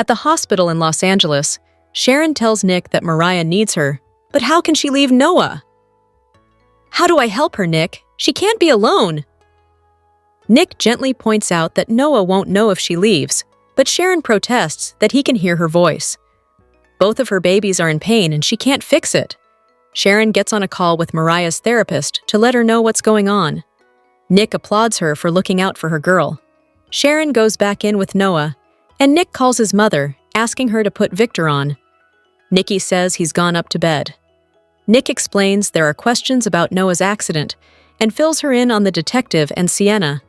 At the hospital in Los Angeles, Sharon tells Nick that Mariah needs her, but how can she leave Noah? How do I help her, Nick? She can't be alone. Nick gently points out that Noah won't know if she leaves, but Sharon protests that he can hear her voice. Both of her babies are in pain and she can't fix it. Sharon gets on a call with Mariah's therapist to let her know what's going on. Nick applauds her for looking out for her girl. Sharon goes back in with Noah, and Nick calls his mother, asking her to put Victor on. Nikki says he's gone up to bed. Nick explains there are questions about Noah's accident and fills her in on the detective and Sienna.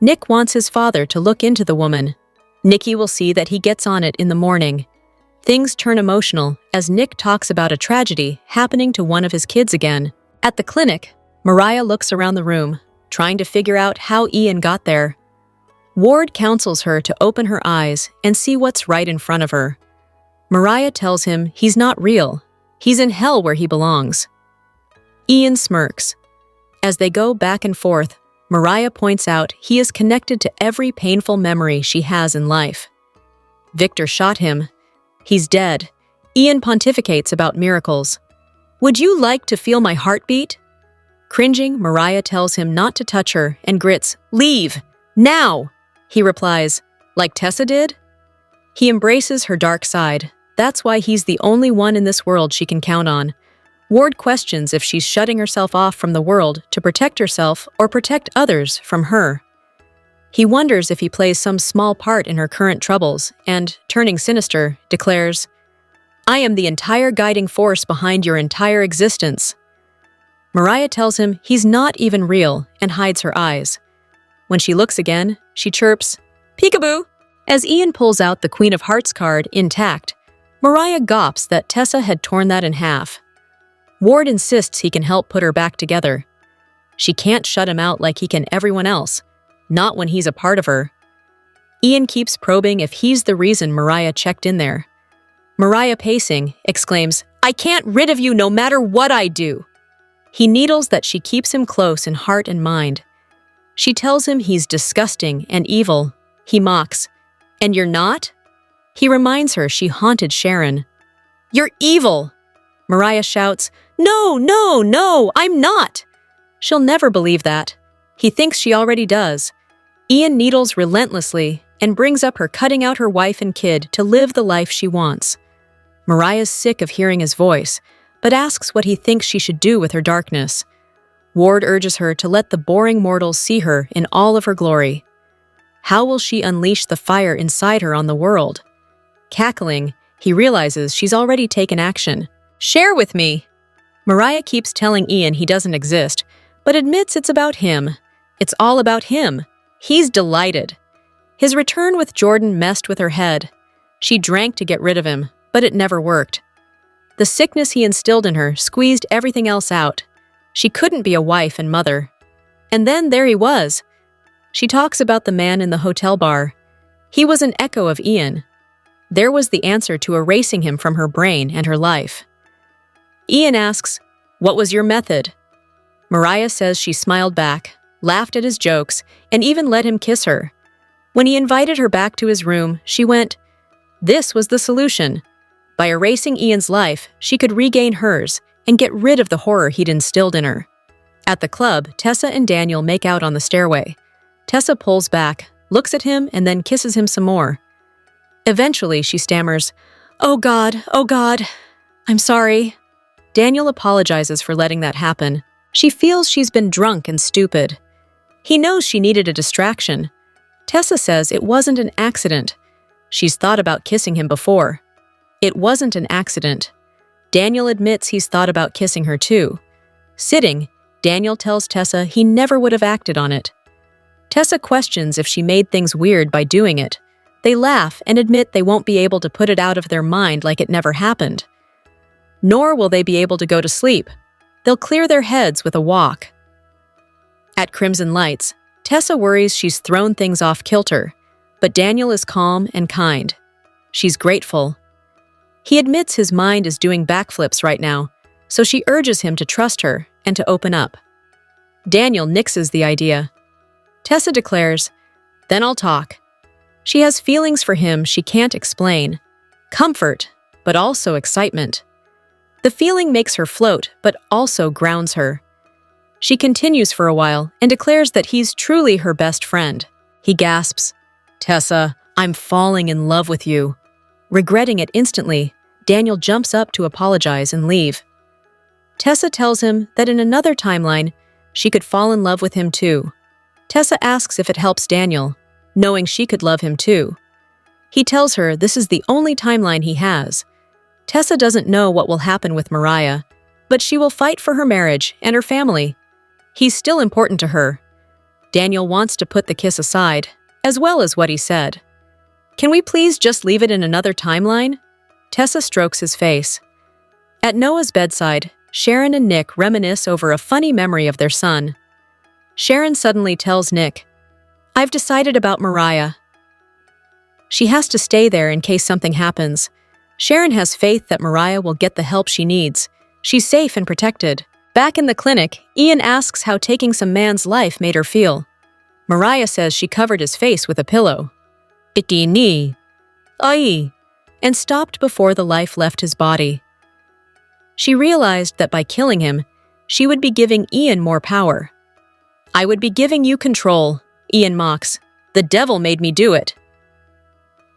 Nick wants his father to look into the woman. Nikki will see that he gets on it in the morning. Things turn emotional as Nick talks about a tragedy happening to one of his kids again. At the clinic, Mariah looks around the room, trying to figure out how Ian got there. Ward counsels her to open her eyes and see what's right in front of her. Mariah tells him he's not real. He's in hell where he belongs. Ian smirks. As they go back and forth, Mariah points out he is connected to every painful memory she has in life. Victor shot him. He's dead. Ian pontificates about miracles. Would you like to feel my heartbeat? Cringing, Mariah tells him not to touch her and grits, "Leave! Now!" He replies, "Like Tessa did?" He embraces her dark side. That's why he's the only one in this world she can count on. Ward questions if she's shutting herself off from the world to protect herself or protect others from her. He wonders if he plays some small part in her current troubles and, turning sinister, declares, "I am the entire guiding force behind your entire existence." Mariah tells him he's not even real and hides her eyes. When she looks again, she chirps, "Peekaboo!" As Ian pulls out the Queen of Hearts card intact, Mariah gawps that Tessa had torn that in half. Ward insists he can help put her back together. She can't shut him out like he can everyone else, not when he's a part of her. Ian keeps probing if he's the reason Mariah checked in there. Mariah, pacing, exclaims, "I can't rid of you no matter what I do." He needles that she keeps him close in heart and mind. She tells him he's disgusting and evil. He mocks, "And you're not?" He reminds her she haunted Sharon. "You're evil!" Mariah shouts, "No, no, no, I'm not!" She'll never believe that. He thinks she already does. Ian needles relentlessly and brings up her cutting out her wife and kid to live the life she wants. Mariah's sick of hearing his voice, but asks what he thinks she should do with her darkness. Ward urges her to let the boring mortals see her in all of her glory. How will she unleash the fire inside her on the world? Cackling, he realizes she's already taken action. "Share with me!" Mariah keeps telling Ian he doesn't exist, but admits it's about him. It's all about him. He's delighted. His return with Jordan messed with her head. She drank to get rid of him, but it never worked. The sickness he instilled in her squeezed everything else out. She couldn't be a wife and mother. And then there he was. She talks about the man in the hotel bar. He was an echo of Ian. There was the answer to erasing him from her brain and her life. Ian asks, "What was your method?" Mariah says she smiled back, laughed at his jokes, and even let him kiss her. When he invited her back to his room, she went, "This was the solution." By erasing Ian's life, she could regain hers and get rid of the horror he'd instilled in her. At the club, Tessa and Daniel make out on the stairway. Tessa pulls back, looks at him, and then kisses him some more. Eventually, she stammers, oh God, I'm sorry." Daniel apologizes for letting that happen. She feels she's been drunk and stupid. He knows she needed a distraction. Tessa says it wasn't an accident. She's thought about kissing him before. It wasn't an accident. Daniel admits he's thought about kissing her too. Sitting, Daniel tells Tessa he never would have acted on it. Tessa questions if she made things weird by doing it. They laugh and admit they won't be able to put it out of their mind like it never happened. Nor will they be able to go to sleep. They'll clear their heads with a walk. At Crimson Lights, Tessa worries she's thrown things off kilter, but Daniel is calm and kind. She's grateful. He admits his mind is doing backflips right now, so she urges him to trust her and to open up. Daniel nixes the idea. Tessa declares, "Then I'll talk." She has feelings for him she can't explain. Comfort, but also excitement. The feeling makes her float, but also grounds her. She continues for a while and declares that he's truly her best friend. He gasps, "Tessa, I'm falling in love with you." Regretting it instantly, Daniel jumps up to apologize and leave. Tessa tells him that in another timeline, she could fall in love with him too. Tessa asks if it helps Daniel, knowing she could love him too. He tells her this is the only timeline he has. Tessa doesn't know what will happen with Mariah, but she will fight for her marriage and her family. He's still important to her. Daniel wants to put the kiss aside, as well as what he said. "Can we please just leave it in another timeline?" Tessa strokes his face. At Noah's bedside, Sharon and Nick reminisce over a funny memory of their son. Sharon suddenly tells Nick, "I've decided about Mariah." She has to stay there in case something happens. Sharon has faith that Mariah will get the help she needs. She's safe and protected. Back in the clinic, Ian asks how taking some man's life made her feel. Mariah says she covered his face with a pillow. "Itini. Ai," and stopped before the life left his body. She realized that by killing him, she would be giving Ian more power. "I would be giving you control," Ian mocks. "The devil made me do it."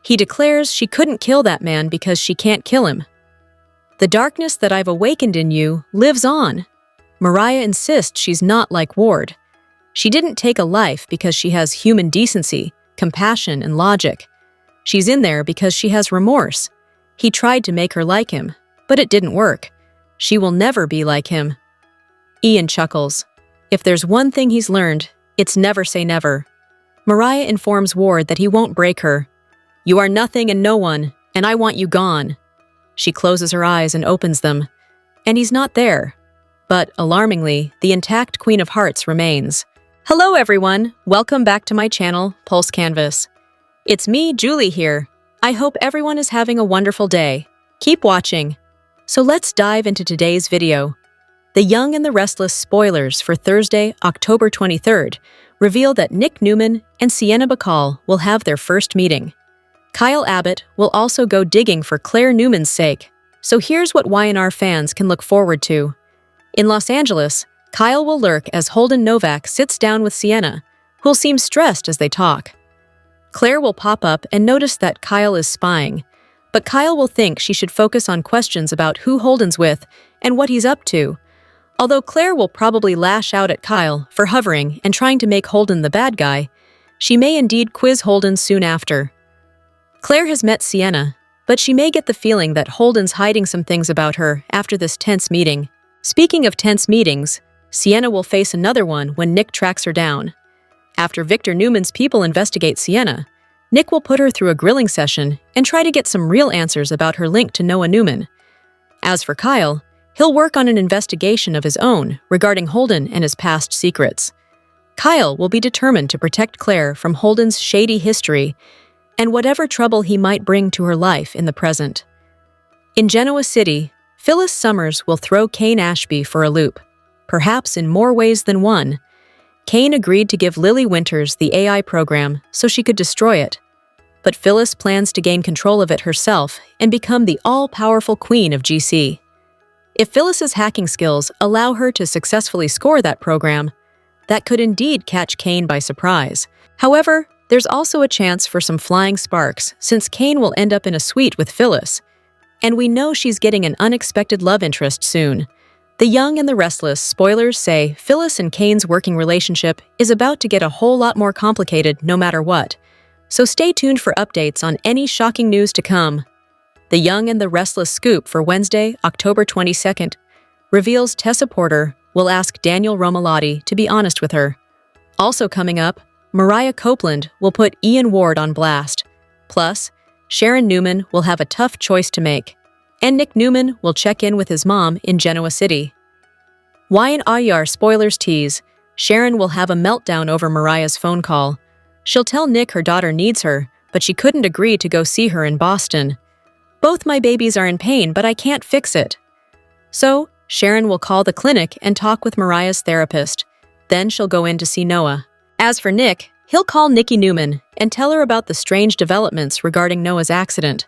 He declares she couldn't kill that man because she can't kill him. "The darkness that I've awakened in you lives on." Mariah insists she's not like Ward. She didn't take a life because she has human decency, compassion, and logic. She's in there because she has remorse. He tried to make her like him, but it didn't work. She will never be like him. Ian chuckles. If there's one thing he's learned, it's never say never. Mariah informs Ward that he won't break her. "You are nothing and no one, and I want you gone." She closes her eyes and opens them, and he's not there. But, alarmingly, the intact Queen of Hearts remains. Hello everyone, welcome back to my channel, Pulse Canvas. It's me, Julie here. I hope everyone is having a wonderful day. Keep watching. So let's dive into today's video. The Young and the Restless spoilers for Thursday, October 23rd, reveal that Nick Newman and Sienna Bacall will have their first meeting. Kyle Abbott will also go digging for Claire Newman's sake, so here's what Y&R fans can look forward to. In Los Angeles, Kyle will lurk as Holden Novak sits down with Sienna, who'll seem stressed as they talk. Claire will pop up and notice that Kyle is spying, but Kyle will think she should focus on questions about who Holden's with and what he's up to, although Claire will probably lash out at Kyle for hovering and trying to make Holden the bad guy. She may indeed quiz Holden soon after. Claire has met Sienna, but she may get the feeling that Holden's hiding some things about her after this tense meeting. Speaking of tense meetings, Sienna will face another one when Nick tracks her down. After Victor Newman's people investigate Sienna, Nick will put her through a grilling session and try to get some real answers about her link to Noah Newman. As for Kyle, he'll work on an investigation of his own regarding Holden and his past secrets. Kyle will be determined to protect Claire from Holden's shady history and whatever trouble he might bring to her life in the present. In Genoa City, Phyllis Summers will throw Kane Ashby for a loop, perhaps in more ways than one. Kane agreed to give Lily Winters the AI program so she could destroy it, but Phyllis plans to gain control of it herself and become the all-powerful queen of GC. If Phyllis's hacking skills allow her to successfully score that program, that could indeed catch Kane by surprise. However, there's also a chance for some flying sparks since Kane will end up in a suite with Phyllis, and we know she's getting an unexpected love interest soon. The Young and the Restless spoilers say Phyllis and Kane's working relationship is about to get a whole lot more complicated no matter what, so stay tuned for updates on any shocking news to come. The Young and the Restless scoop for Wednesday, October 22nd, reveals Tessa Porter will ask Daniel Romalotti to be honest with her. Also coming up, Mariah Copeland will put Ian Ward on blast. Plus, Sharon Newman will have a tough choice to make, and Nick Newman will check in with his mom in Genoa City. Y&R spoilers tease, Sharon will have a meltdown over Mariah's phone call. She'll tell Nick her daughter needs her, but she couldn't agree to go see her in Boston. "Both my babies are in pain, but I can't fix it." So, Sharon will call the clinic and talk with Mariah's therapist. Then she'll go in to see Noah. As for Nick, he'll call Nikki Newman and tell her about the strange developments regarding Noah's accident.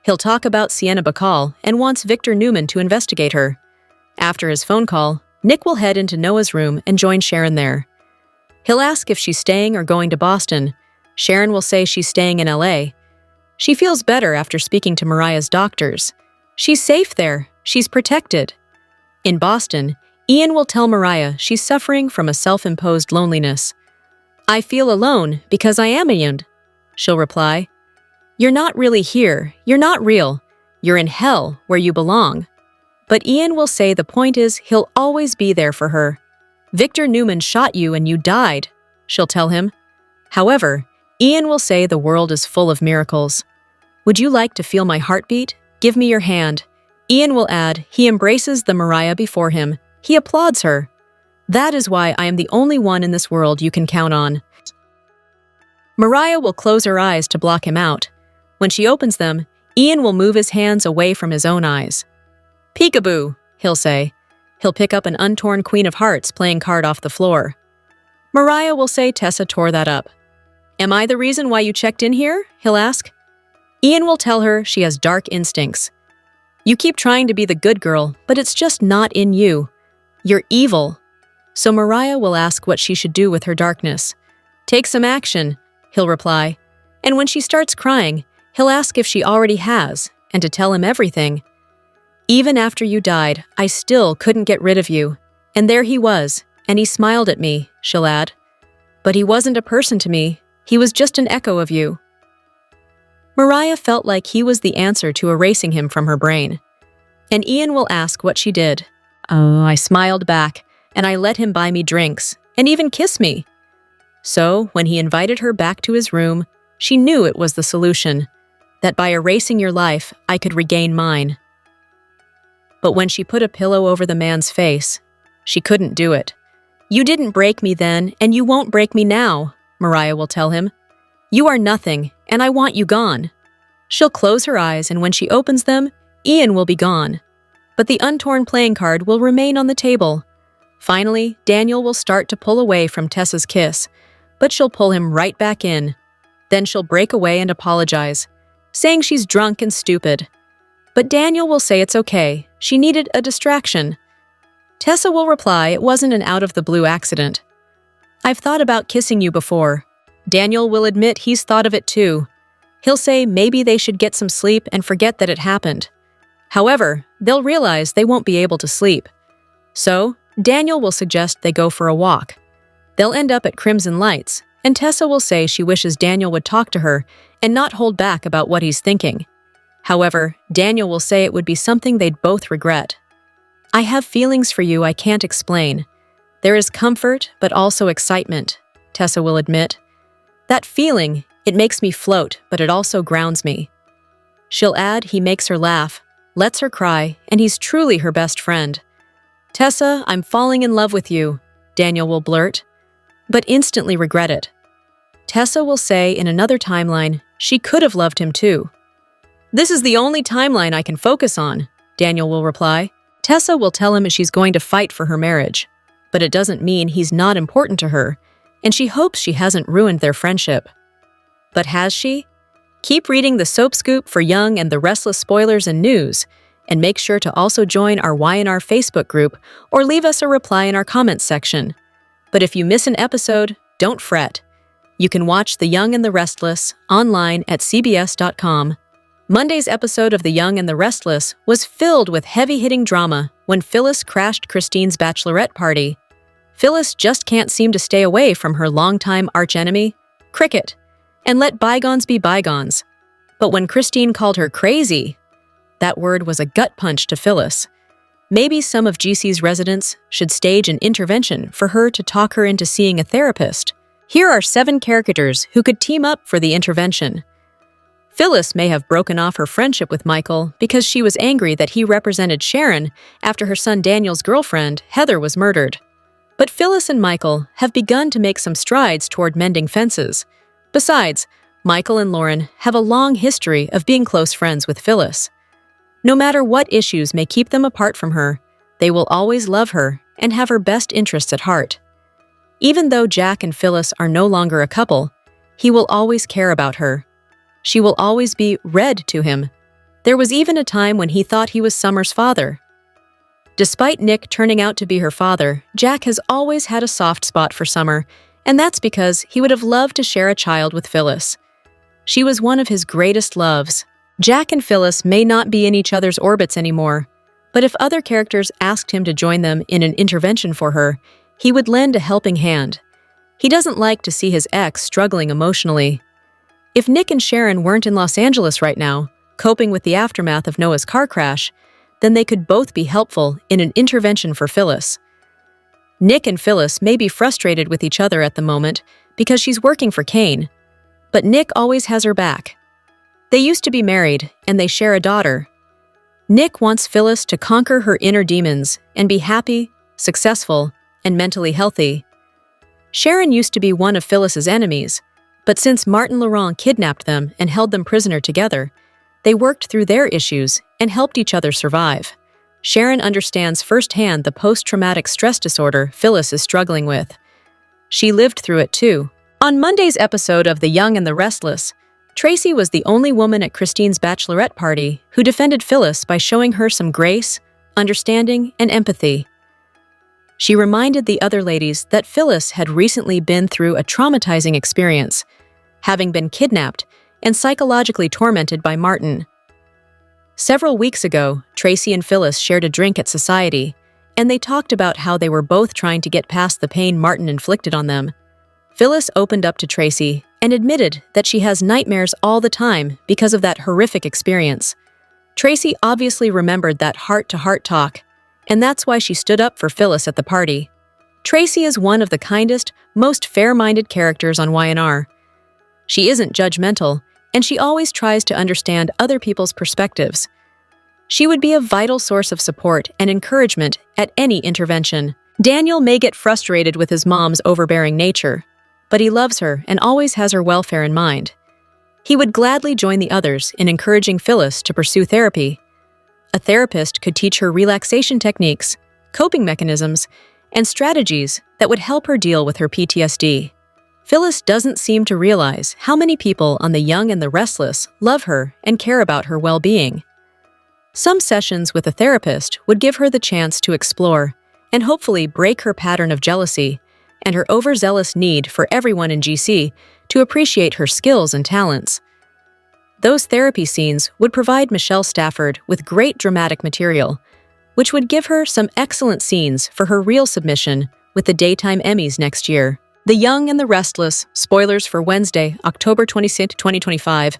He'll talk about Sienna Bacall and wants Victor Newman to investigate her. After his phone call, Nick will head into Noah's room and join Sharon there. He'll ask if she's staying or going to Boston. Sharon will say she's staying in LA. She feels better after speaking to Mariah's doctors. She's safe there. She's protected. In Boston, Ian will tell Mariah she's suffering from a self-imposed loneliness. "I feel alone because I am Ian," she'll reply. "You're not really here. You're not real. You're in hell where you belong." But Ian will say the point is he'll always be there for her. "Victor Newman shot you and you died," she'll tell him. However, Ian will say the world is full of miracles. "Would you like to feel my heartbeat? Give me your hand." Ian will add he embraces the Mariah before him. He applauds her. "That is why I am the only one in this world you can count on." Mariah will close her eyes to block him out. When she opens them, Ian will move his hands away from his own eyes. "Peekaboo," he'll say. He'll pick up an untorn Queen of Hearts playing card off the floor. Mariah will say Tessa tore that up. "Am I the reason why you checked in here?" he'll ask. Ian will tell her she has dark instincts. "You keep trying to be the good girl, but it's just not in you. You're evil." So Mariah will ask what she should do with her darkness. "Take some action," he'll reply. And when she starts crying, he'll ask if she already has, and to tell him everything. "Even after you died, I still couldn't get rid of you. And there he was, and he smiled at me," she'll add. "But he wasn't a person to me. He was just an echo of you." Mariah felt like he was the answer to erasing him from her brain. And Ian will ask what she did. "Oh, I smiled back, and I let him buy me drinks, and even kiss me." So, when he invited her back to his room, she knew it was the solution, that by erasing your life, I could regain mine. But when she put a pillow over the man's face, she couldn't do it. "You didn't break me then, and you won't break me now," Mariah will tell him. "You are nothing, and I want you gone." She'll close her eyes, and when she opens them, Ian will be gone. But the untorn playing card will remain on the table. Finally, Daniel will start to pull away from Tessa's kiss, but she'll pull him right back in. Then she'll break away and apologize, saying she's drunk and stupid. But Daniel will say it's okay, she needed a distraction. Tessa will reply it wasn't an out-of-the-blue accident. "I've thought about kissing you before." Daniel will admit he's thought of it too. He'll say maybe they should get some sleep and forget that it happened. However, they'll realize they won't be able to sleep. So, Daniel will suggest they go for a walk. They'll end up at Crimson Lights, and Tessa will say she wishes Daniel would talk to her and not hold back about what he's thinking. However, Daniel will say it would be something they'd both regret. "I have feelings for you I can't explain. There is comfort, but also excitement," Tessa will admit. "That feeling, it makes me float, but it also grounds me." She'll add he makes her laugh, lets her cry, and he's truly her best friend. "Tessa, I'm falling in love with you," Daniel will blurt, but instantly regret it. Tessa will say in another timeline she could have loved him too. "This is the only timeline I can focus on," Daniel will reply. Tessa will tell him she's going to fight for her marriage, but it doesn't mean he's not important to her, and she hopes she hasn't ruined their friendship. But has she? Keep reading the Soap Scoop for Young and the Restless spoilers and news, and make sure to also join our Y&R Facebook group or leave us a reply in our comments section. But if you miss an episode, don't fret. You can watch The Young and the Restless online at cbs.com. Monday's episode of The Young and the Restless was filled with heavy-hitting drama when Phyllis crashed Christine's bachelorette party. Phyllis just can't seem to stay away from her longtime archenemy, Cricket, and let bygones be bygones. But when Christine called her crazy, that word was a gut punch to Phyllis. Maybe some of GC's residents should stage an intervention for her to talk her into seeing a therapist. Here are 7 characters who could team up for the intervention. Phyllis may have broken off her friendship with Michael because she was angry that he represented Sharon after her son Daniel's girlfriend, Heather, was murdered. But Phyllis and Michael have begun to make some strides toward mending fences. Besides, Michael and Lauren have a long history of being close friends with Phyllis. No matter what issues may keep them apart from her, they will always love her and have her best interests at heart. Even though Jack and Phyllis are no longer a couple, he will always care about her. She will always be red to him. There was even a time when he thought he was Summer's father. Despite Nick turning out to be her father, Jack has always had a soft spot for Summer, and that's because he would have loved to share a child with Phyllis. She was one of his greatest loves. Jack and Phyllis may not be in each other's orbits anymore, but if other characters asked him to join them in an intervention for her, he would lend a helping hand. He doesn't like to see his ex struggling emotionally. If Nick and Sharon weren't in Los Angeles right now, coping with the aftermath of Noah's car crash, then they could both be helpful in an intervention for Phyllis. Nick and Phyllis may be frustrated with each other at the moment because she's working for Kane, but Nick always has her back. They used to be married, and they share a daughter. Nick wants Phyllis to conquer her inner demons and be happy, successful, and mentally healthy. Sharon used to be one of Phyllis's enemies, but since Martin Laurent kidnapped them and held them prisoner together, they worked through their issues and helped each other survive. Sharon understands firsthand the post-traumatic stress disorder Phyllis is struggling with. She lived through it too. On Monday's episode of The Young and the Restless, Tracy was the only woman at Christine's bachelorette party who defended Phyllis by showing her some grace, understanding, and empathy. She reminded the other ladies that Phyllis had recently been through a traumatizing experience, having been kidnapped and psychologically tormented by Martin. Several weeks ago, Tracy and Phyllis shared a drink at Society, and they talked about how they were both trying to get past the pain Martin inflicted on them. Phyllis opened up to Tracy and admitted that she has nightmares all the time because of that horrific experience. Tracy obviously remembered that heart-to-heart talk, and that's why she stood up for Phyllis at the party. Tracy is one of the kindest, most fair-minded characters on YNR. She isn't judgmental, and she always tries to understand other people's perspectives. She would be a vital source of support and encouragement at any intervention. Daniel may get frustrated with his mom's overbearing nature, but he loves her and always has her welfare in mind. He would gladly join the others in encouraging Phyllis to pursue therapy. A therapist could teach her relaxation techniques, coping mechanisms, and strategies that would help her deal with her PTSD. Phyllis doesn't seem to realize how many people on The Young and the Restless love her and care about her well-being. Some sessions with a therapist would give her the chance to explore and hopefully break her pattern of jealousy and her overzealous need for everyone in GC to appreciate her skills and talents. Those therapy scenes would provide Michelle Stafford with great dramatic material, which would give her some excellent scenes for her real submission with the Daytime Emmys next year. The Young and the Restless, spoilers for Wednesday, October 26, 2025,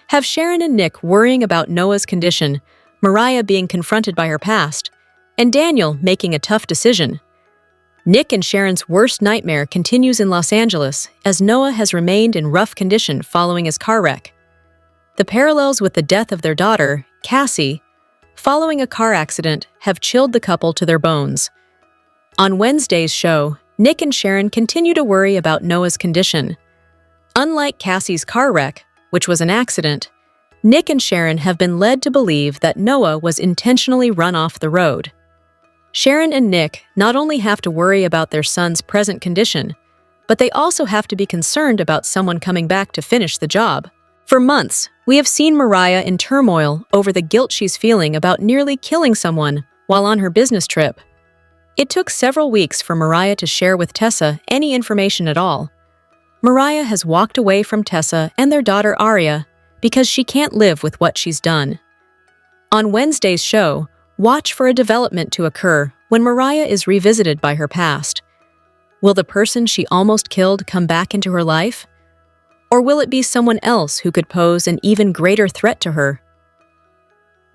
have Sharon and Nick worrying about Noah's condition, Mariah being confronted by her past, and Daniel making a tough decision. Nick and Sharon's worst nightmare continues in Los Angeles as Noah has remained in rough condition following his car wreck. The parallels with the death of their daughter, Cassie, following a car accident have chilled the couple to their bones. On Wednesday's show, Nick and Sharon continue to worry about Noah's condition. Unlike Cassie's car wreck, which was an accident, Nick and Sharon have been led to believe that Noah was intentionally run off the road. Sharon and Nick not only have to worry about their son's present condition, but they also have to be concerned about someone coming back to finish the job. For months, we have seen Mariah in turmoil over the guilt she's feeling about nearly killing someone while on her business trip. It took several weeks for Mariah to share with Tessa any information at all. Mariah has walked away from Tessa and their daughter Aria because she can't live with what she's done. On Wednesday's show, watch for a development to occur when Mariah is revisited by her past. Will the person she almost killed come back into her life? Or will it be someone else who could pose an even greater threat to her?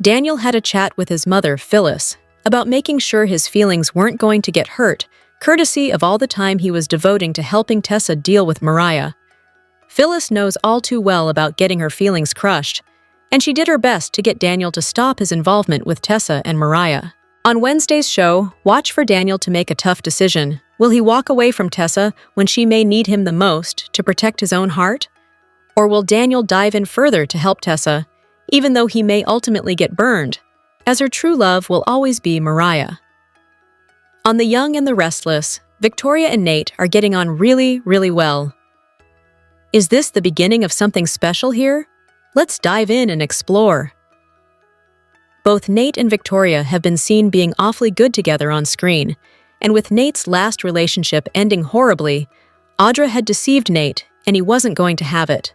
Daniel had a chat with his mother, Phyllis, about making sure his feelings weren't going to get hurt, courtesy of all the time he was devoting to helping Tessa deal with Mariah. Phyllis knows all too well about getting her feelings crushed, and she did her best to get Daniel to stop his involvement with Tessa and Mariah. On Wednesday's show, watch for Daniel to make a tough decision. Will he walk away from Tessa when she may need him the most to protect his own heart? Or will Daniel dive in further to help Tessa, even though he may ultimately get burned, as her true love will always be Mariah? On The Young and the Restless, Victoria and Nate are getting on really, really well. Is this the beginning of something special here? Let's dive in and explore. Both Nate and Victoria have been seen being awfully good together on screen, and with Nate's last relationship ending horribly, Audra had deceived Nate and he wasn't going to have it.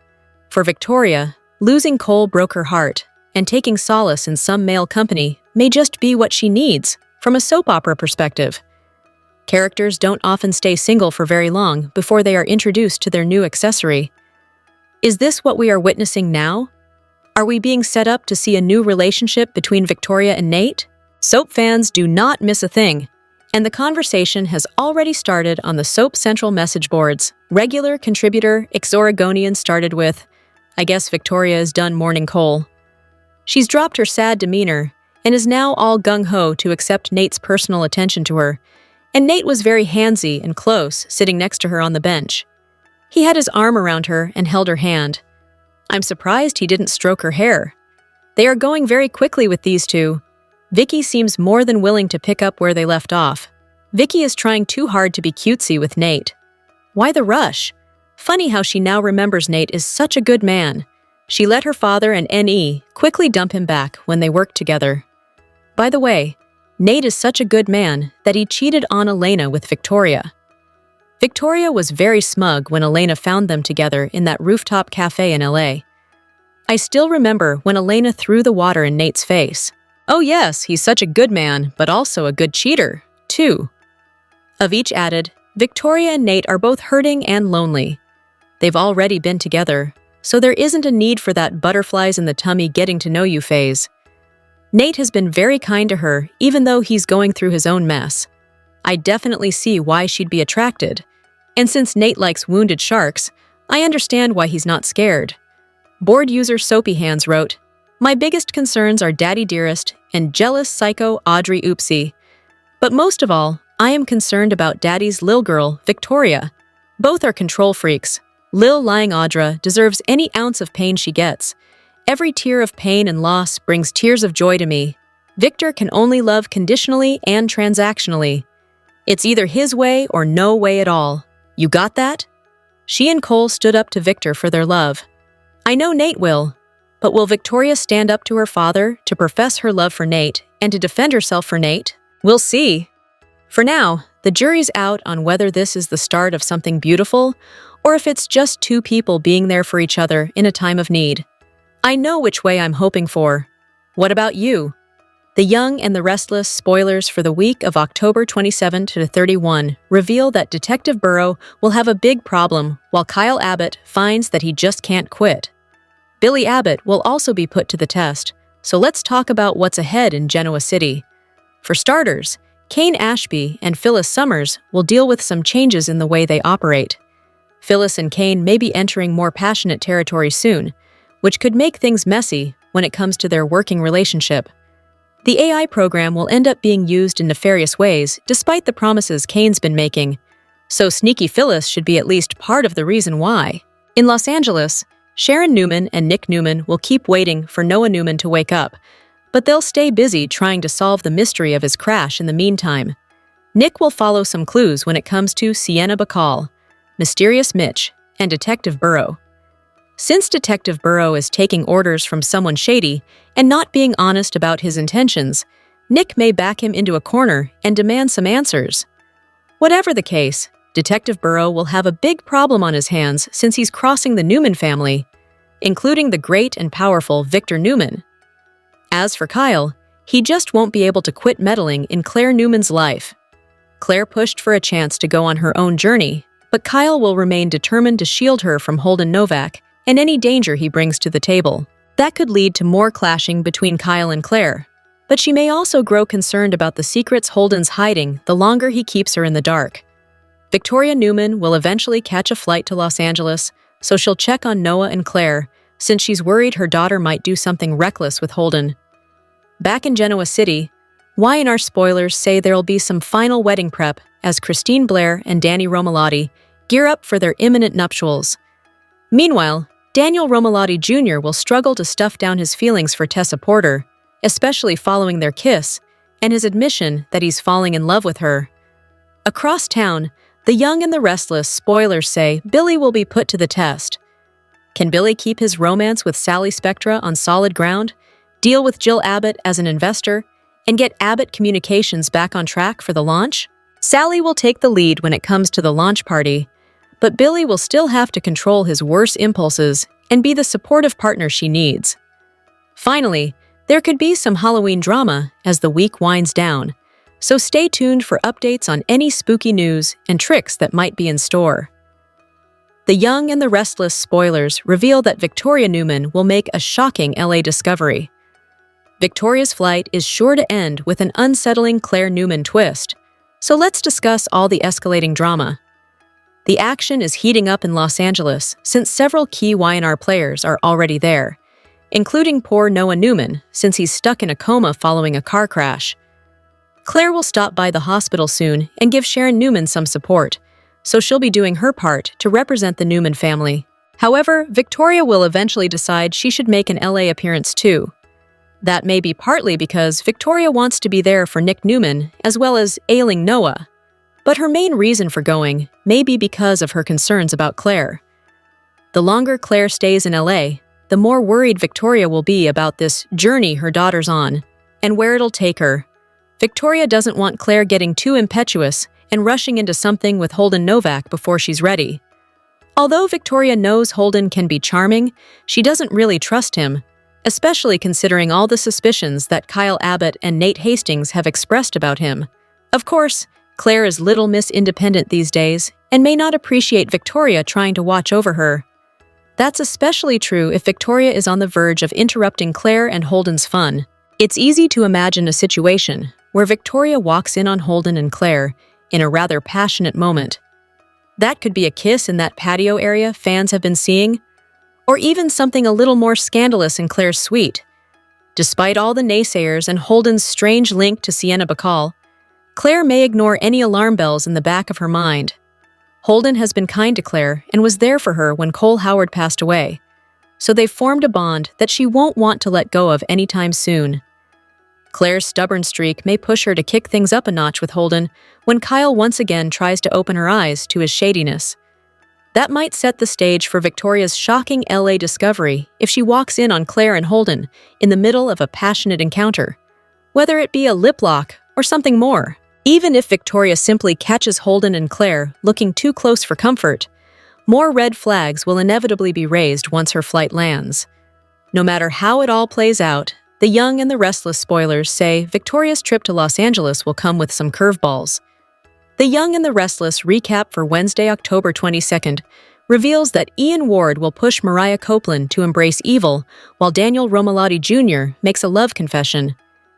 For Victoria, losing Cole broke her heart, and taking solace in some male company may just be what she needs from a soap opera perspective. Characters don't often stay single for very long before they are introduced to their new accessory. Is this what we are witnessing now? Are we being set up to see a new relationship between Victoria and Nate? Soap fans do not miss a thing, and the conversation has already started on the Soap Central message boards. Regular contributor Exoragonian started with, "I guess Victoria is done mourning Cole." She's dropped her sad demeanor and is now all gung-ho to accept Nate's personal attention to her, and Nate was very handsy and close, sitting next to her on the bench. He had his arm around her and held her hand. I'm surprised he didn't stroke her hair. They are going very quickly with these two. Vicky seems more than willing to pick up where they left off. Vicky is trying too hard to be cutesy with Nate. Why the rush? Funny how she now remembers Nate is such a good man. She let her father and NE quickly dump him back when they worked together. By the way, Nate is such a good man that he cheated on Elena with Victoria. Victoria was very smug when Elena found them together in that rooftop cafe in LA. I still remember when Elena threw the water in Nate's face. Oh yes, he's such a good man, but also a good cheater, too. Of each added, Victoria and Nate are both hurting and lonely. They've already been together, so there isn't a need for that butterflies in the tummy getting to know you phase. Nate has been very kind to her, even though he's going through his own mess. I definitely see why she'd be attracted. And since Nate likes wounded sharks, I understand why he's not scared. Board user Soapy Hands wrote, "My biggest concerns are Daddy Dearest and jealous psycho Audrey Oopsie. But most of all, I am concerned about Daddy's Lil girl, Victoria. Both are control freaks. Lil lying Audra deserves any ounce of pain she gets. Every tear of pain and loss brings tears of joy to me. Victor can only love conditionally and transactionally. It's either his way or no way at all. You got that?" She and Cole stood up to Victor for their love. I know Nate will, but will Victoria stand up to her father to profess her love for Nate and to defend herself for Nate? We'll see. For now, the jury's out on whether this is the start of something beautiful or if it's just two people being there for each other in a time of need. I know which way I'm hoping for. What about you? The Young and the Restless spoilers for the week of October 27 to 31 reveal that Detective Burrow will have a big problem while Kyle Abbott finds that he just can't quit. Billy Abbott will also be put to the test, so let's talk about what's ahead in Genoa City. For starters, Kane Ashby and Phyllis Summers will deal with some changes in the way they operate. Phyllis and Kane may be entering more passionate territory soon, which could make things messy when it comes to their working relationship. The AI program will end up being used in nefarious ways despite the promises Kane's been making, so sneaky Phyllis should be at least part of the reason why. In Los Angeles, Sharon Newman and Nick Newman will keep waiting for Noah Newman to wake up, but they'll stay busy trying to solve the mystery of his crash in the meantime. Nick will follow some clues when it comes to Sienna Bacall, Mysterious Mitch, and Detective Burrow. Since Detective Burrow is taking orders from someone shady and not being honest about his intentions, Nick may back him into a corner and demand some answers. Whatever the case, Detective Burrow will have a big problem on his hands since he's crossing the Newman family, including the great and powerful Victor Newman. As for Kyle, he just won't be able to quit meddling in Claire Newman's life. Claire pushed for a chance to go on her own journey, but Kyle will remain determined to shield her from Holden Novak and any danger he brings to the table. That could lead to more clashing between Kyle and Claire, but she may also grow concerned about the secrets Holden's hiding the longer he keeps her in the dark. Victoria Newman will eventually catch a flight to Los Angeles, so she'll check on Noah and Claire, since she's worried her daughter might do something reckless with Holden. Back in Genoa City, Y&R spoilers say there'll be some final wedding prep as Christine Blair and Danny Romalotti gear up for their imminent nuptials. Meanwhile, Daniel Romalotti Jr. will struggle to stuff down his feelings for Tessa Porter, especially following their kiss and his admission that he's falling in love with her. Across town, the young and the restless spoilers say Billy will be put to the test. Can Billy keep his romance with Sally Spectra on solid ground, deal with Jill Abbott as an investor, and get Abbott Communications back on track for the launch? Sally will take the lead when it comes to the launch party, but Billy will still have to control his worst impulses and be the supportive partner she needs. Finally, there could be some Halloween drama as the week winds down, so stay tuned for updates on any spooky news and tricks that might be in store. The Young and the Restless spoilers reveal that Victoria Newman will make a shocking LA discovery. Victoria's flight is sure to end with an unsettling Claire Newman twist, so let's discuss all the escalating drama. The action is heating up in Los Angeles since several key Y&R players are already there, including poor Noah Newman since he's stuck in a coma following a car crash. Claire will stop by the hospital soon and give Sharon Newman some support, so she'll be doing her part to represent the Newman family. However, Victoria will eventually decide she should make an LA appearance too. That may be partly because Victoria wants to be there for Nick Newman as well as ailing Noah, but her main reason for going may be because of her concerns about Claire. The longer Claire stays in LA, the more worried Victoria will be about this journey her daughter's on and where it'll take her. Victoria doesn't want Claire getting too impetuous and rushing into something with Holden Novak before she's ready. Although Victoria knows Holden can be charming, she doesn't really trust him, especially considering all the suspicions that Kyle Abbott and Nate Hastings have expressed about him. Of course, Claire is Little Miss Independent these days and may not appreciate Victoria trying to watch over her. That's especially true if Victoria is on the verge of interrupting Claire and Holden's fun. It's easy to imagine a situation where Victoria walks in on Holden and Claire in a rather passionate moment. That could be a kiss in that patio area fans have been seeing, or even something a little more scandalous in Claire's suite. Despite all the naysayers and Holden's strange link to Sienna Bacall, Claire may ignore any alarm bells in the back of her mind. Holden has been kind to Claire and was there for her when Cole Howard passed away, so they've formed a bond that she won't want to let go of anytime soon. Claire's stubborn streak may push her to kick things up a notch with Holden when Kyle once again tries to open her eyes to his shadiness. That might set the stage for Victoria's shocking LA discovery if she walks in on Claire and Holden in the middle of a passionate encounter, whether it be a lip lock or something more. Even if Victoria simply catches Holden and Claire looking too close for comfort, more red flags will inevitably be raised once her flight lands. No matter how it all plays out, the Young and the Restless spoilers say Victoria's trip to Los Angeles will come with some curveballs. The Young and the Restless recap for Wednesday, October 22nd, reveals that Ian Ward will push Mariah Copeland to embrace evil, while Daniel Romalotti Jr. makes a love confession.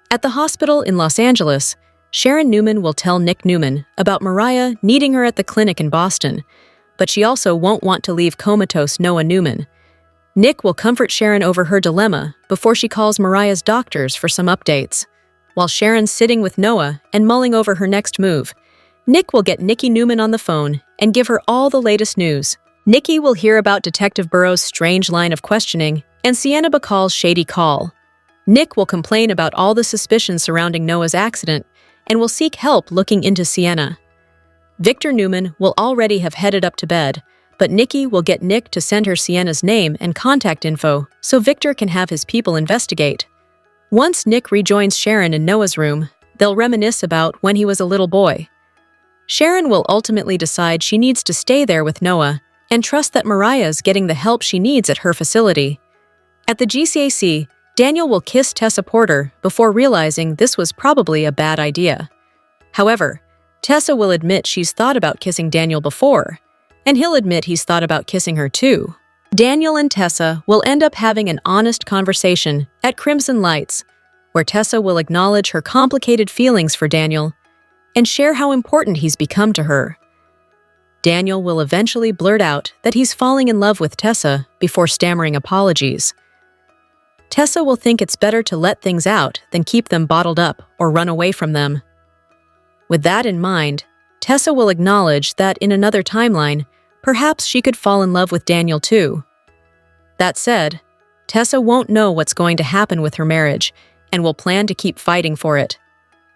At the hospital in Los Angeles, Sharon Newman will tell Nick Newman about Mariah needing her at the clinic in Boston, but she also won't want to leave comatose Noah Newman. Nick will comfort Sharon over her dilemma before she calls Mariah's doctors for some updates. While Sharon's sitting with Noah and mulling over her next move, Nick will get Nikki Newman on the phone and give her all the latest news. Nikki will hear about Detective Burrow's strange line of questioning and Sienna Bacall's shady call. Nick will complain about all the suspicions surrounding Noah's accident and will seek help looking into Sienna. Victor Newman will already have headed up to bed, but Nikki will get Nick to send her Sienna's name and contact info so Victor can have his people investigate. Once Nick rejoins Sharon in Noah's room, they'll reminisce about when he was a little boy. Sharon will ultimately decide she needs to stay there with Noah and trust that Mariah's getting the help she needs at her facility. At the GCAC, Daniel will kiss Tessa Porter before realizing this was probably a bad idea. However, Tessa will admit she's thought about kissing Daniel before, and he'll admit he's thought about kissing her too. Daniel and Tessa will end up having an honest conversation at Crimson Lights, where Tessa will acknowledge her complicated feelings for Daniel and share how important he's become to her. Daniel will eventually blurt out that he's falling in love with Tessa before stammering apologies. Tessa will think it's better to let things out than keep them bottled up or run away from them. With that in mind, Tessa will acknowledge that in another timeline, perhaps she could fall in love with Daniel too. That said, Tessa won't know what's going to happen with her marriage and will plan to keep fighting for it.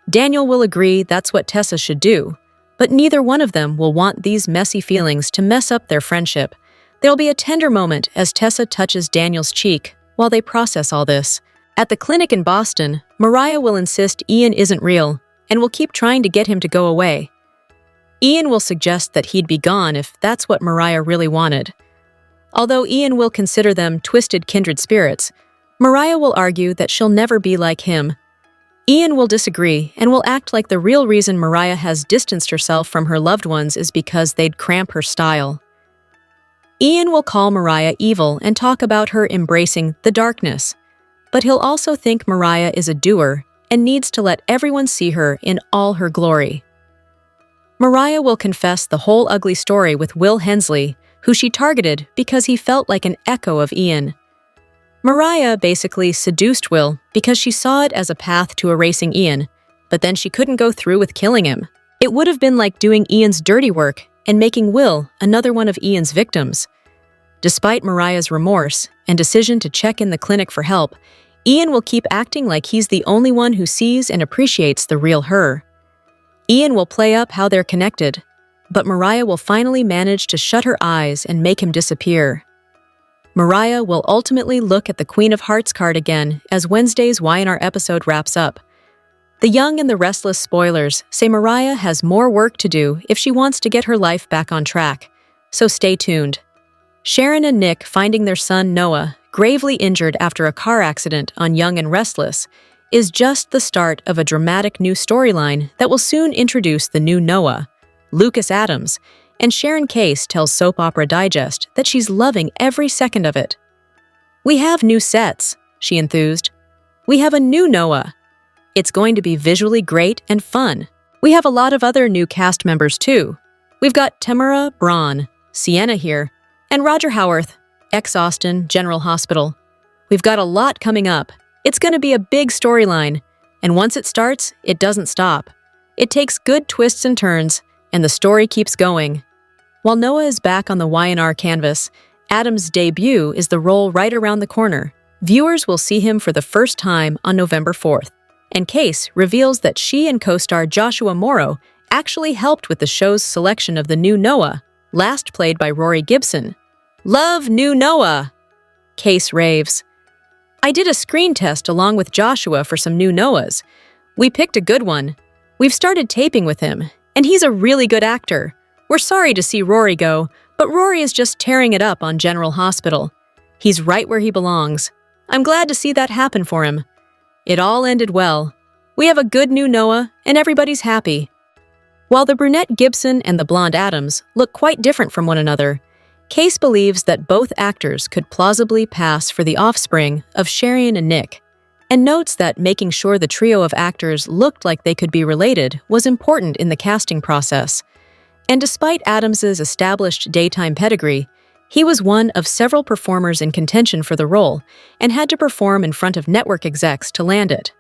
Daniel will agree that's what Tessa should do, But neither one of them will want these messy feelings to mess up their friendship. There'll be a tender moment as Tessa touches Daniel's cheek while they process all this. At the clinic in Boston, Mariah will insist Ian isn't real and will keep trying to get him to go away. Ian will suggest that he'd be gone if that's what Mariah really wanted. Although Ian will consider them twisted kindred spirits, Mariah will argue that she'll never be like him. Ian will disagree and will act like the real reason Mariah has distanced herself from her loved ones is because they'd cramp her style. Ian will call Mariah evil and talk about her embracing the darkness, but he'll also think Mariah is a doer and needs to let everyone see her in all her glory. Mariah will confess the whole ugly story with Will Hensley, who she targeted because he felt like an echo of Ian. Mariah basically seduced Will because she saw it as a path to erasing Ian, but then she couldn't go through with killing him. It would have been like doing Ian's dirty work and making Will another one of Ian's victims. Despite Mariah's remorse and decision to check in the clinic for help, Ian will keep acting like he's the only one who sees and appreciates the real her. Ian will play up how they're connected, but Mariah will finally manage to shut her eyes and make him disappear. Mariah will ultimately look at the Queen of Hearts card again as Wednesday's Y&R episode wraps up. The Young and the Restless spoilers say Mariah has more work to do if she wants to get her life back on track, so stay tuned. Sharon and Nick finding their son Noah gravely injured after a car accident on Young and Restless is just the start of a dramatic new storyline that will soon introduce the new Noah, Lucas Adams, and Sharon Case tells Soap Opera Digest that she's loving every second of it. "We have new sets," she enthused. "We have a new Noah. It's going to be visually great and fun. We have a lot of other new cast members too. We've got Tamara Braun, Sienna here, and Roger Howarth, ex-Austin General Hospital. We've got a lot coming up. It's going to be a big storyline, and once it starts, it doesn't stop. It takes good twists and turns, and the story keeps going." While Noah is back on the Y&R canvas, Adam's debut is the role right around the corner. Viewers will see him for the first time on November 4th, and Case reveals that she and co-star Joshua Morrow actually helped with the show's selection of the new Noah, last played by Rory Gibson. "Love new Noah!" Case raves. "I did a screen test along with Joshua for some new Noahs. We picked a good one. We've started taping with him, and he's a really good actor. We're sorry to see Rory go, but Rory is just tearing it up on General Hospital. He's right where he belongs. I'm glad to see that happen for him. It all ended well. We have a good new Noah, and everybody's happy." While the brunette Gibson and the blonde Adams look quite different from one another, Case believes that both actors could plausibly pass for the offspring of Sharon and Nick, and notes that making sure the trio of actors looked like they could be related was important in the casting process. And despite Adams's established daytime pedigree, he was one of several performers in contention for the role and had to perform in front of network execs to land it.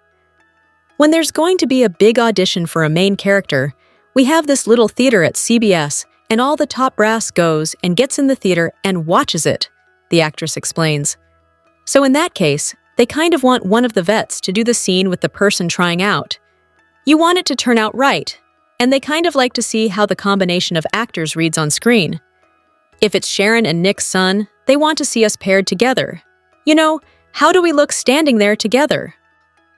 When there's going to be a big audition for a main character, we have this little theater at CBS, and all the top brass goes and gets in the theater and watches it, the actress explains. So in that case, they kind of want one of the vets to do the scene with the person trying out. You want it to turn out right, and they kind of like to see how the combination of actors reads on screen. If it's Sharon and Nick's son, they want to see us paired together. You know, how do we look standing there together?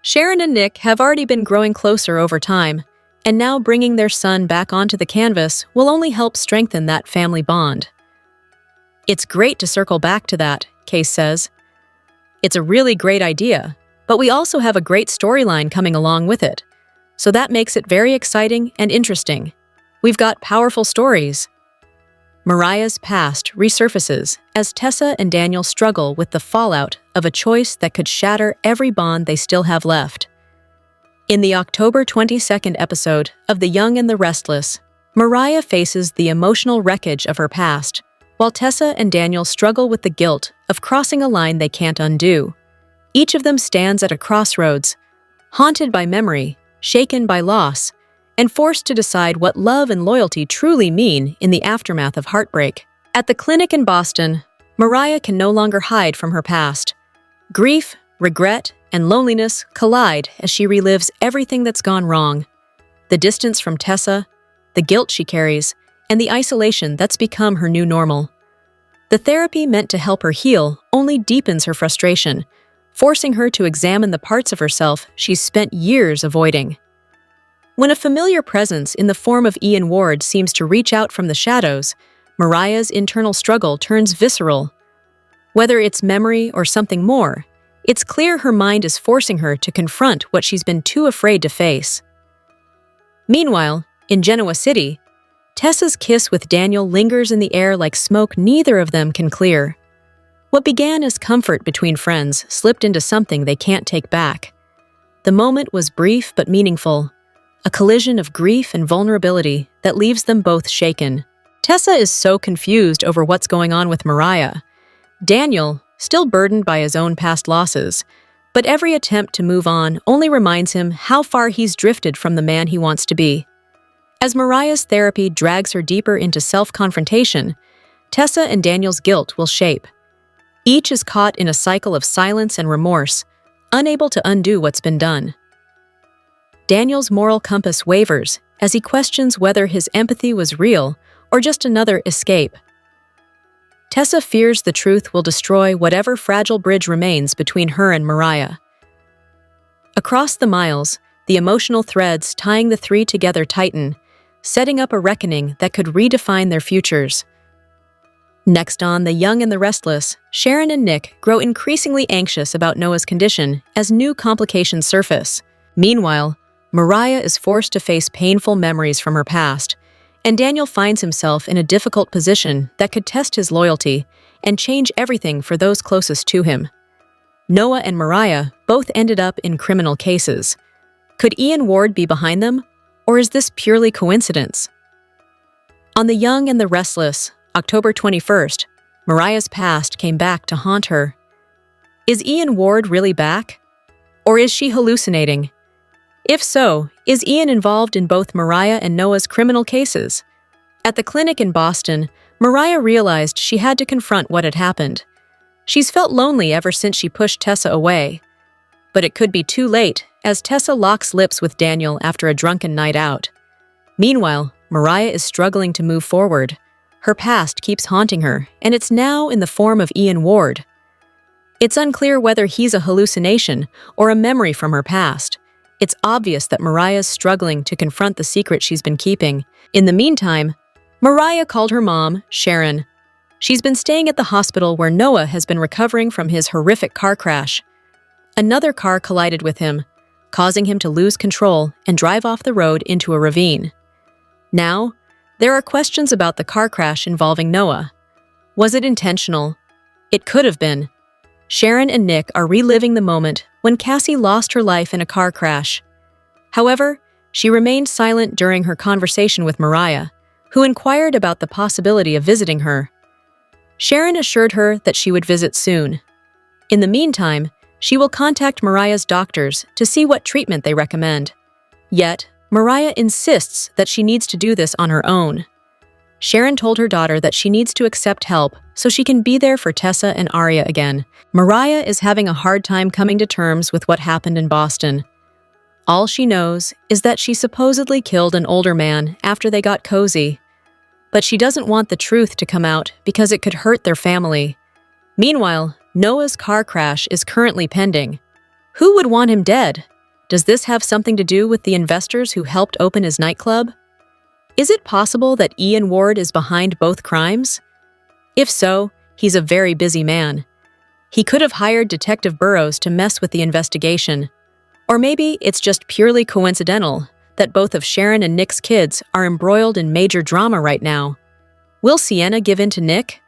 Sharon and Nick have already been growing closer over time, and now bringing their son back onto the canvas will only help strengthen that family bond. "It's great to circle back to that," Case says. "It's a really great idea, but we also have a great storyline coming along with it. So that makes it very exciting and interesting. We've got powerful stories." Mariah's past resurfaces as Tessa and Daniel struggle with the fallout of a choice that could shatter every bond they still have left. In the October 22nd episode of The Young and the Restless, Mariah faces the emotional wreckage of her past, while Tessa and Daniel struggle with the guilt of crossing a line they can't undo. Each of them stands at a crossroads, haunted by memory, shaken by loss, and forced to decide what love and loyalty truly mean in the aftermath of heartbreak. At the clinic in Boston, Mariah can no longer hide from her past. Grief, regret, and loneliness collide as she relives everything that's gone wrong. The distance from Tessa, the guilt she carries, and the isolation that's become her new normal. The therapy meant to help her heal only deepens her frustration, forcing her to examine the parts of herself she's spent years avoiding. When a familiar presence in the form of Ian Ward seems to reach out from the shadows, Mariah's internal struggle turns visceral. Whether it's memory or something more, it's clear her mind is forcing her to confront what she's been too afraid to face. Meanwhile, in Genoa City, Tessa's kiss with Daniel lingers in the air like smoke neither of them can clear. What began as comfort between friends slipped into something they can't take back. The moment was brief but meaningful, a collision of grief and vulnerability that leaves them both shaken. Tessa is so confused over what's going on with Mariah. Daniel, still burdened by his own past losses, but every attempt to move on only reminds him how far he's drifted from the man he wants to be. As Mariah's therapy drags her deeper into self-confrontation, Tessa and Daniel's guilt will shape. Each is caught in a cycle of silence and remorse, unable to undo what's been done. Daniel's moral compass wavers as he questions whether his empathy was real or just another escape. Tessa fears the truth will destroy whatever fragile bridge remains between her and Mariah. Across the miles, the emotional threads tying the three together tighten, setting up a reckoning that could redefine their futures. Next on The Young and the Restless, Sharon and Nick grow increasingly anxious about Noah's condition as new complications surface. Meanwhile, Mariah is forced to face painful memories from her past, and Daniel finds himself in a difficult position that could test his loyalty and change everything for those closest to him. Noah and Mariah both ended up in criminal cases. Could Ian Ward be behind them, or is this purely coincidence? On The Young and the Restless, October 21st, Mariah's past came back to haunt her. Is Ian Ward really back? Or is she hallucinating? If so, is Ian involved in both Mariah and Noah's criminal cases? At the clinic in Boston, Mariah realized she had to confront what had happened. She's felt lonely ever since she pushed Tessa away. But it could be too late, as Tessa locks lips with Daniel after a drunken night out. Meanwhile, Mariah is struggling to move forward. Her past keeps haunting her, and it's now in the form of Ian Ward. It's unclear whether he's a hallucination or a memory from her past. It's obvious that Mariah's struggling to confront the secret she's been keeping. In the meantime, Mariah called her mom, Sharon. She's been staying at the hospital where Noah has been recovering from his horrific car crash. Another car collided with him, causing him to lose control and drive off the road into a ravine. Now, there are questions about the car crash involving Noah. Was it intentional? It could have been. Sharon and Nick are reliving the moment when Cassie lost her life in a car crash. However, she remained silent during her conversation with Mariah, who inquired about the possibility of visiting her. Sharon assured her that she would visit soon. In the meantime, she will contact Mariah's doctors to see what treatment they recommend. Yet, Mariah insists that she needs to do this on her own. Sharon told her daughter that she needs to accept help so she can be there for Tessa and Arya again. Mariah is having a hard time coming to terms with what happened in Boston. All she knows is that she supposedly killed an older man after they got cozy. But she doesn't want the truth to come out because it could hurt their family. Meanwhile, Noah's car crash is currently pending. Who would want him dead? Does this have something to do with the investors who helped open his nightclub? Is it possible that Ian Ward is behind both crimes? If so, he's a very busy man. He could have hired Detective Burrows to mess with the investigation. Or maybe it's just purely coincidental that both of Sharon and Nick's kids are embroiled in major drama right now. Will Sienna give in to Nick?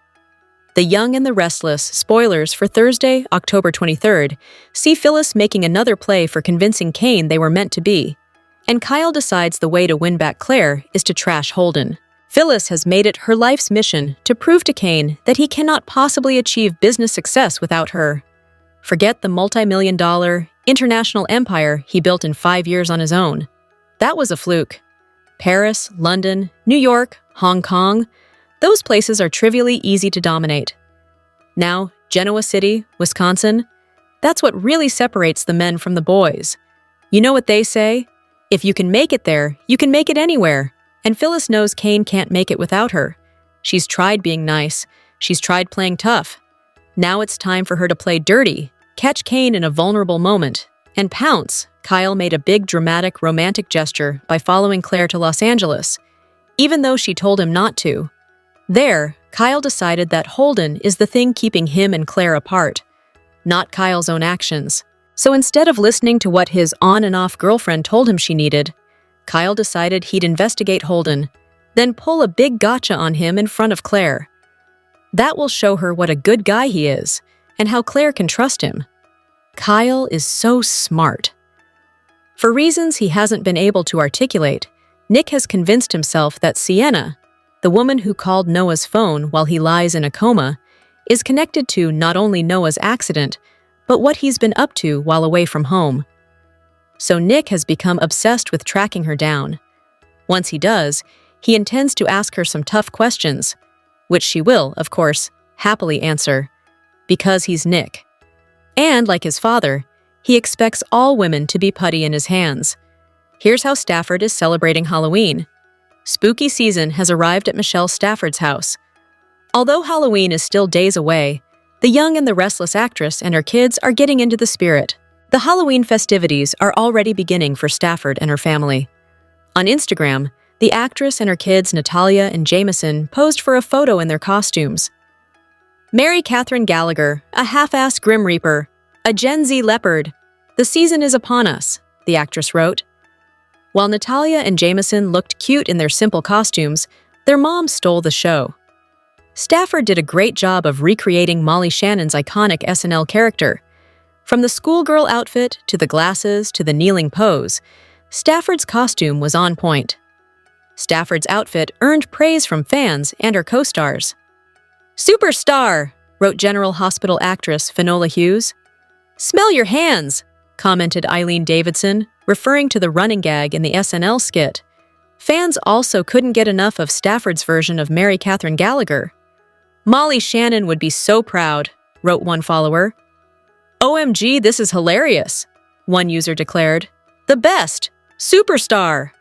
The Young and the Restless, spoilers for Thursday, October 23rd, see Phyllis making another play for convincing Kane they were meant to be. And Kyle decides the way to win back Claire is to trash Holden. Phyllis has made it her life's mission to prove to Kane that he cannot possibly achieve business success without her. Forget the multi-million-dollar, international empire he built in 5 years on his own. That was a fluke. Paris, London, New York, Hong Kong, those places are trivially easy to dominate. Now, Genoa City, Wisconsin, that's what really separates the men from the boys. You know what they say? If you can make it there, you can make it anywhere. And Phyllis knows Kane can't make it without her. She's tried being nice. She's tried playing tough. Now it's time for her to play dirty, catch Kane in a vulnerable moment, and pounce. Kyle made a big, dramatic, romantic gesture by following Claire to Los Angeles, even though she told him not to. There, Kyle decided that Holden is the thing keeping him and Claire apart, not Kyle's own actions. So instead of listening to what his on-and-off girlfriend told him she needed, Kyle decided he'd investigate Holden, then pull a big gotcha on him in front of Claire. That will show her what a good guy he is, and how Claire can trust him. Kyle is so smart. For reasons he hasn't been able to articulate, Nick has convinced himself that Sienna, the woman who called Noah's phone while he lies in a coma, is connected to not only Noah's accident, but what he's been up to while away from home. So Nick has become obsessed with tracking her down. Once he does, he intends to ask her some tough questions, which she will, of course, happily answer, because he's Nick. And, like his father, he expects all women to be putty in his hands. Here's how Stafford is celebrating Halloween. Spooky season has arrived at Michelle Stafford's house. Although Halloween is still days away, the young and the restless actress and her kids are getting into the spirit. The Halloween festivities are already beginning for Stafford and her family. On Instagram, the actress and her kids Natalia and Jameson posed for a photo in their costumes. Mary Catherine Gallagher, a half-assed Grim Reaper, a Gen Z leopard. The season is upon us, the actress wrote. While Natalia and Jameson looked cute in their simple costumes, their mom stole the show. Stafford did a great job of recreating Molly Shannon's iconic SNL character. From the schoolgirl outfit to the glasses to the kneeling pose, Stafford's costume was on point. Stafford's outfit earned praise from fans and her co-stars. "Superstar," wrote General Hospital actress Finola Hughes. "Smell your hands," commented Eileen Davidson, referring to the running gag in the SNL skit. Fans also couldn't get enough of Stafford's version of Mary Catherine Gallagher. "Molly Shannon would be so proud," wrote one follower. "OMG, this is hilarious," one user declared. "The best! Superstar!"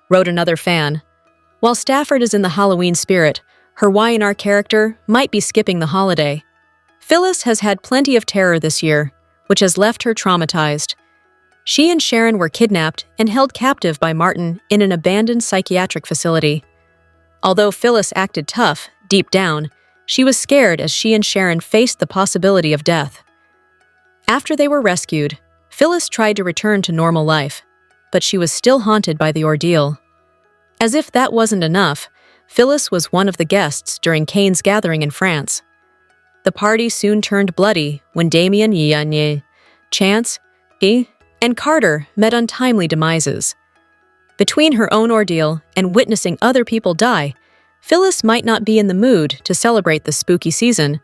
wrote another fan. While Stafford is in the Halloween spirit, her Y&R character might be skipping the holiday. Phyllis has had plenty of terror this year, which has left her traumatized. She and Sharon were kidnapped and held captive by Martin in an abandoned psychiatric facility. Although Phyllis acted tough, deep down, she was scared as she and Sharon faced the possibility of death. After they were rescued, Phyllis tried to return to normal life, but she was still haunted by the ordeal. As if that wasn't enough, Phyllis was one of the guests during Kane's gathering in France. The party soon turned bloody when Damien Yanye, Chance, and Carter met untimely demises. Between her own ordeal and witnessing other people die, Phyllis might not be in the mood to celebrate the spooky season.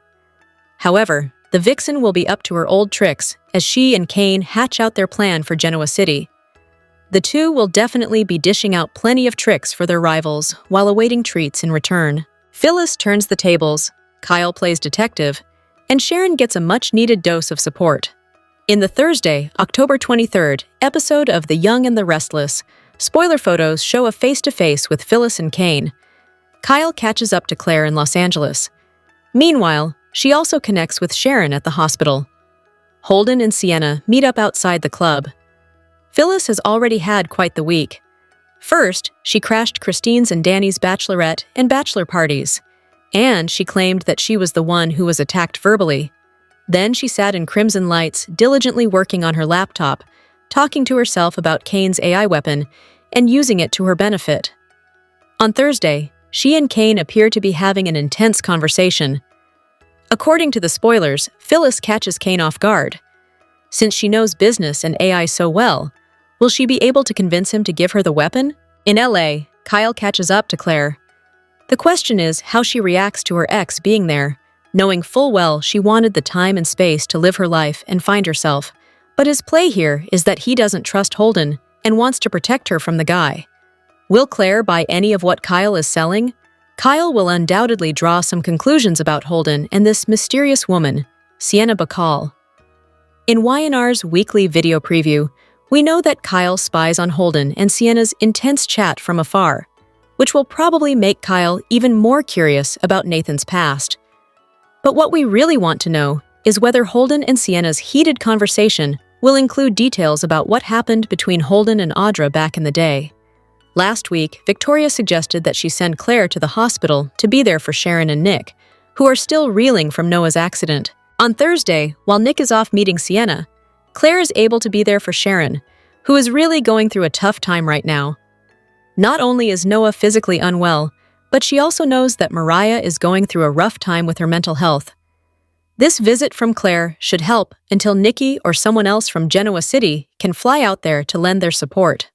However, the vixen will be up to her old tricks as she and Kane hatch out their plan for Genoa City. The two will definitely be dishing out plenty of tricks for their rivals while awaiting treats in return. Phyllis turns the tables, Kyle plays detective, and Sharon gets a much-needed dose of support. In the Thursday, October 23rd, episode of The Young and the Restless, spoiler photos show a face-to-face with Phyllis and Kane. Kyle catches up to Claire in Los Angeles. Meanwhile, she also connects with Sharon at the hospital. Holden and Sienna meet up outside the club. Phyllis has already had quite the week. First, she crashed Christine's and Danny's bachelorette and bachelor parties, and she claimed that she was the one who was attacked verbally. Then she sat in crimson lights, diligently working on her laptop, talking to herself about Kane's AI weapon and using it to her benefit. On Thursday, she and Kane appear to be having an intense conversation. According to the spoilers, Phyllis catches Kane off guard. Since she knows business and AI so well, will she be able to convince him to give her the weapon? In LA, Kyle catches up to Claire. The question is how she reacts to her ex being there, knowing full well she wanted the time and space to live her life and find herself. But his play here is that he doesn't trust Holden and wants to protect her from the guy. Will Claire buy any of what Kyle is selling? Kyle will undoubtedly draw some conclusions about Holden and this mysterious woman, Sienna Bacall. In Y&R's weekly video preview, we know that Kyle spies on Holden and Sienna's intense chat from afar. which will probably make Kyle even more curious about Nathan's past. But what we really want to know is whether Holden and Sienna's heated conversation will include details about what happened between Holden and Audra back in the day. Last week, Victoria suggested that she send Claire to the hospital to be there for Sharon and Nick, who are still reeling from Noah's accident. On Thursday, while Nick is off meeting Sienna, Claire is able to be there for Sharon, who is really going through a tough time right now. Not only is Noah physically unwell, but she also knows that Mariah is going through a rough time with her mental health. This visit from Claire should help until Nikki or someone else from Genoa City can fly out there to lend their support.